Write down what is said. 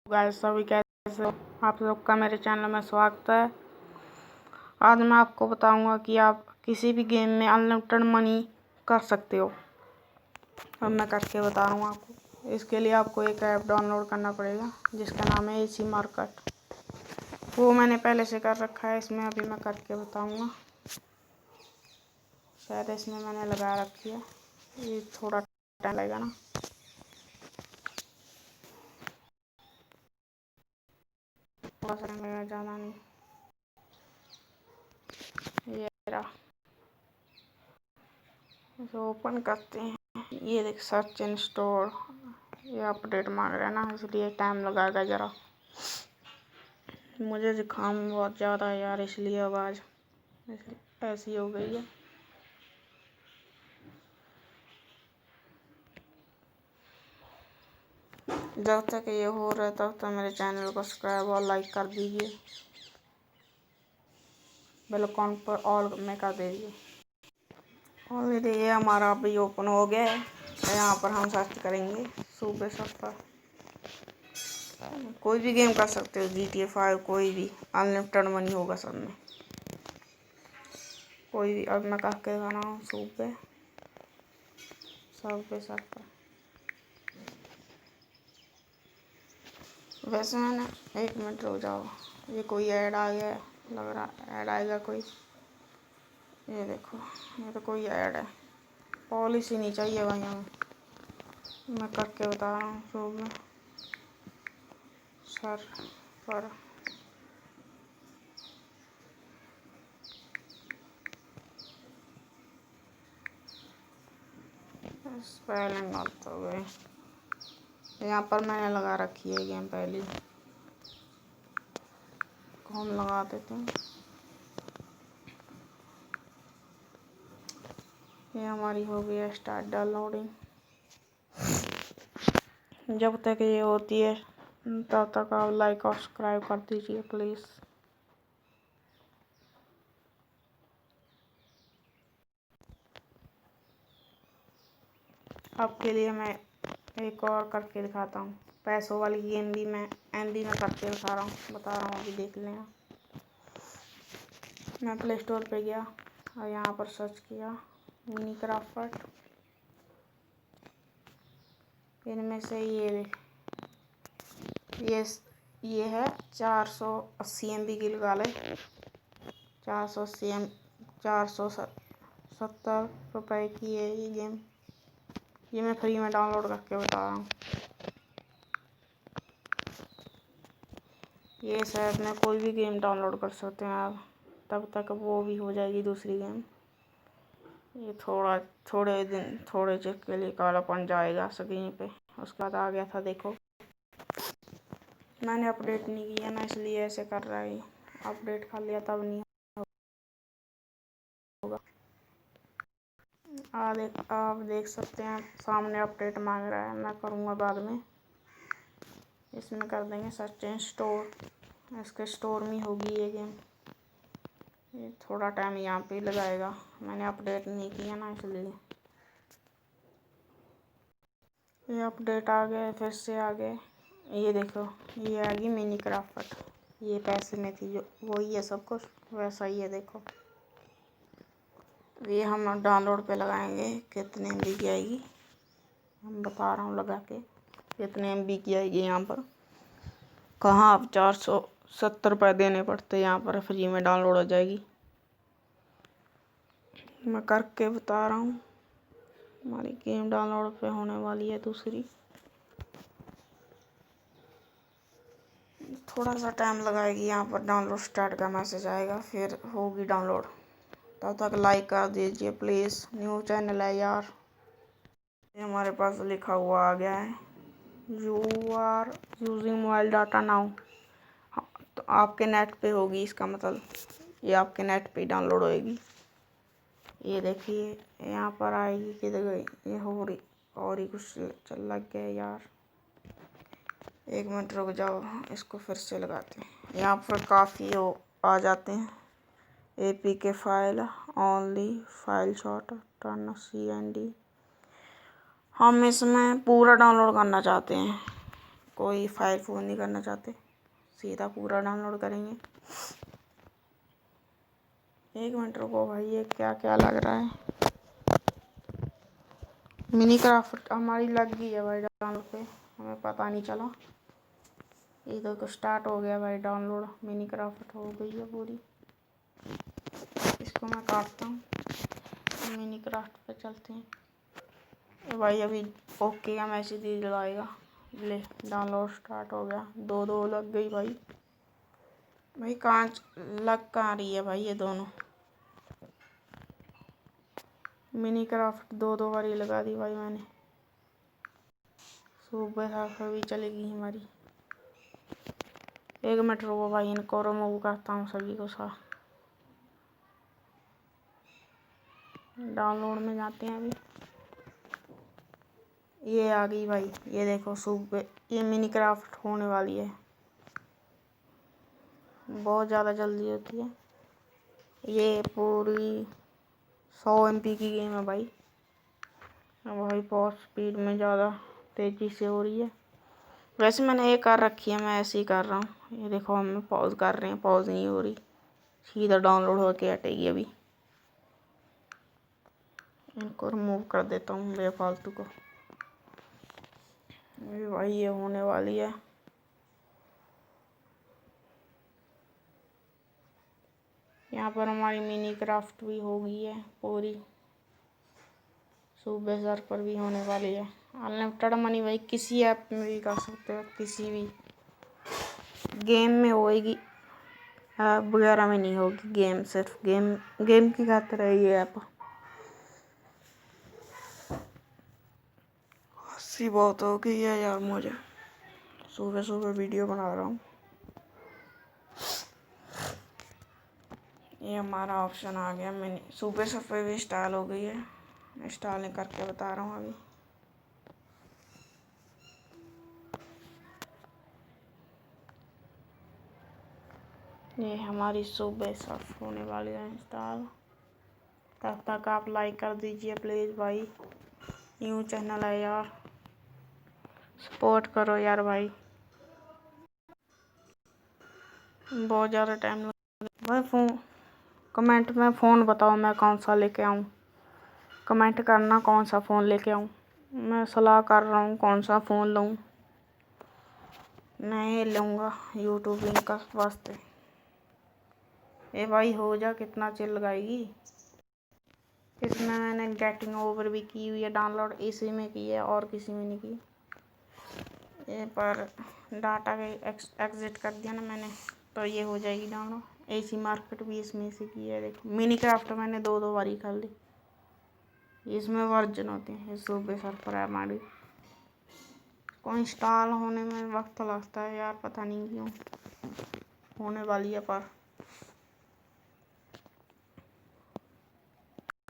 Guys सभी कैसे हो? आप सबका मेरे चैनल में स्वागत है। आज मैं आपको बताऊंगा कि आप किसी भी गेम में अनलिमिटेड मनी कर सकते हो। अब मैं करके बता रहा हूँ आपको। इसके लिए आपको एक ऐप डाउनलोड करना पड़ेगा जिसका नाम है एसी मार्केट। वो मैंने पहले से कर रखा है, इसमें अभी मैं करके बताऊँगा। शायद इसमें मैंने लगा रखी है, ये थोड़ा टाइम लगेगा ना। थोड़ा सा टाइम लगेगा, ज़्यादा नहीं। ये रहा, इसे ओपन करते हैं। ये देख सर्च इन स्टोर, ये अपडेट मांग रहा है ना, इसलिए टाइम लगाएगा ज़रा। मुझे जुकाम बहुत ज़्यादा है यार, इसलिए आवाज़ ऐसी हो गई है। जब तक ये हो रहा है तब तक मेरे चैनल को सब्सक्राइब और लाइक कर दीजिए। बेल आइकन पर ऑल में कर दीजिए। ऑलरेडी ये हमारा अभी ओपन हो गया है। यहाँ पर हम सर्च करेंगे सूबे सफर। कोई भी गेम कर सकते हो, GTA 5 कोई भी, अनलिमिटेड मनी होगा सब में, कोई भी। अब मैं कह के गाना हूँ सूबे सफर। वैसे मैंने 1 मिनट रुक जाओ, ये कोई ऐड आ गया है, लग रहा ऐड आएगा कोई। ये देखो, ये तो कोई ऐड है। पॉलिसी नहीं चाहिए भाई हमें। मैं करके बता रहा हूँ सूब में सर पर। स्पेलिंग गलत हो गई। यहाँ पर मैंने लगा रखी है गेम पहले, हम लगा देते हैं। ये हमारी हो गई है स्टार्ट डाउनलोडिंग। जब तक ये होती है तब तक आप लाइक और सब्सक्राइब कर दीजिए प्लीज़। आपके लिए मैं एक और करके दिखाता हूँ। पैसों वाली गेम भी मैं एमबी में करके दिखा रहा हूँ, बता रहा हूँ, अभी देख लें। मैं प्ले स्टोर पे गया और यहाँ पर सर्च किया मिनीक्राफ्ट। इनमें से ये है 480 MB की लगा ले। 470 रुपये की है ये गेम। ये मैं फ्री में डाउनलोड करके बता रहा हूँ। ये शायद में कोई भी गेम डाउनलोड कर सकते हैं आप, तब तक वो भी हो जाएगी दूसरी गेम। ये थोड़े चेक के लिए कालापन जाएगा स्क्रीन पे, उसके बाद आ गया था। देखो मैंने अपडेट नहीं किया ना, इसलिए ऐसे कर रहा है। अपडेट कर लिया तब नहीं होगा। आप देख सकते हैं सामने अपडेट मांग रहा है, मैं करूँगा बाद में। इसमें कर देंगे सर्च इन स्टोर, इसके स्टोर में होगी ये गेम। ये थोड़ा टाइम यहाँ पे लगाएगा, मैंने अपडेट नहीं किया ना इसलिए। ये अपडेट आ गए, फिर से आ गए। ये देखो, ये आ गई मिनीक्राफ्ट। ये पैसे में थी जो, वही है सब कुछ वैसा ही है। देखो ये हम डाउनलोड पे लगाएंगे, कितने MB की आएगी हम बता रहा हूँ लगा के। कितने MB की आएगी यहाँ पर, कहाँ आप 470 रुपये देने पड़ते, यहाँ पर फ्री में डाउनलोड हो जाएगी। मैं करके बता रहा हूँ। हमारी गेम डाउनलोड पे होने वाली है दूसरी। थोड़ा सा टाइम लगाएगी, यहाँ पर डाउनलोड स्टार्ट का मैसेज आएगा, फिर होगी डाउनलोड। तब तक लाइक कर दीजिए प्लीज़, न्यू चैनल है यार। ये हमारे पास लिखा हुआ आ गया है, you are using mobile data now. तो आपके नेट पे होगी, इसका मतलब ये आपके नेट पे डाउनलोड होएगी। ये देखिए यहाँ पर आएगी, किधर गई ये, हो रही और ही कुछ चल लग गया यार। 1 मिनट रुक जाओ, इसको फिर से लगाते हैं। यहाँ पर काफ़ी आ जाते हैं। APK file only file shot turn CND। हम इसमें पूरा डाउनलोड करना चाहते हैं, कोई फाइल फोन नहीं करना चाहते, सीधा पूरा डाउनलोड करेंगे। 1 मिनट रुको भाई, ये क्या क्या लग रहा है। मिनी क्राफ्ट हमारी लग गई है भाई डाउनलोड पे, हमें पता नहीं चला। ये तो स्टार्ट हो गया भाई डाउनलोड, मिनी क्राफ्ट हो गई है पूरी। इसको मैं काटता हूँ, मिनी क्राफ्ट पे चलते हैं भाई। अभी ओके का मैसेज ही आएगा। ले डाउनलोड स्टार्ट हो गया। दो लग गई भाई। भाई कांच लग कहाँ रही है भाई, ये दोनों मिनी क्राफ्ट दो बारी लगा दी भाई मैंने। सुबह भी चलेगी हमारी। 1 मिनट रुको भाई, इनको रिमूव करता हूँ सभी को सा। डाउनलोड में जाते हैं अभी। ये आ गई भाई, ये देखो सुबह, ये मिनी क्राफ्ट होने वाली है। बहुत ज़्यादा जल्दी होती है। ये पूरी 100 MP की गेम है भाई। भाई बहुत स्पीड में, ज़्यादा तेज़ी से हो रही है। वैसे मैंने ये कर रखी है, मैं ऐसे ही कर रहा हूँ। ये देखो हम पॉज कर रहे हैं, पॉज नहीं हो रही, सीधा डाउनलोड होके हटेगी अभी। इनको रिमूव कर देता हूँ बेफालतू को। अभी भाई ये होने वाली है। यहाँ पर हमारी मिनी क्राफ्ट भी हो गई है पूरी। सुबह सर पर भी होने वाली है। अनलिमिटेड मनी भाई किसी ऐप में भी कर सकते हो, किसी भी गेम में होएगी, ऐप वगैरह में नहीं होगी। गेम सिर्फ गेम की खातिर है ये ऐप। हंसी बहुत हो गई है यार मुझे, सुबह वीडियो बना रहा हूँ। ये हमारा ऑप्शन आ गया। मैंने सुबह भी इंस्टॉल हो गई है, इंस्टॉल करके बता रहा हूँ अभी। ये हमारी सुबह सर्फ होने वाली है इंस्टॉल। तब तक आप लाइक कर दीजिए प्लीज़ भाई। न्यू चैनल है यार, सपोर्ट करो यार भाई। बहुत ज़्यादा टाइम लग भाई। कमेंट में फ़ोन बताओ मैं कौन सा लेके आऊँ। कमेंट करना कौन सा फ़ोन लेके आऊँ। मैं सलाह कर रहा हूँ कौन सा फ़ोन लूँ। मैं लूँगा यूट्यूबिंग का वास्ते। ए भाई हो जा, कितना चिल लगाएगी। इसमें मैंने गेटिंग ओवर भी की हुई है डाउनलोड, इसी में की है और किसी में नहीं की। ये पर डाटा के एग्जिट कर दिया ना मैंने, तो ये हो जाएगी डाउनलोड। एसी मार्केट भी इसमें से की है। देखो मिनी क्राफ्ट मैंने दो बारी कर ली। इसमें वर्जन होते हैं, सुबह सर पर हमारी को इंस्टॉल होने में वक्त लगता है यार, पता नहीं क्यों। होने वाली है पर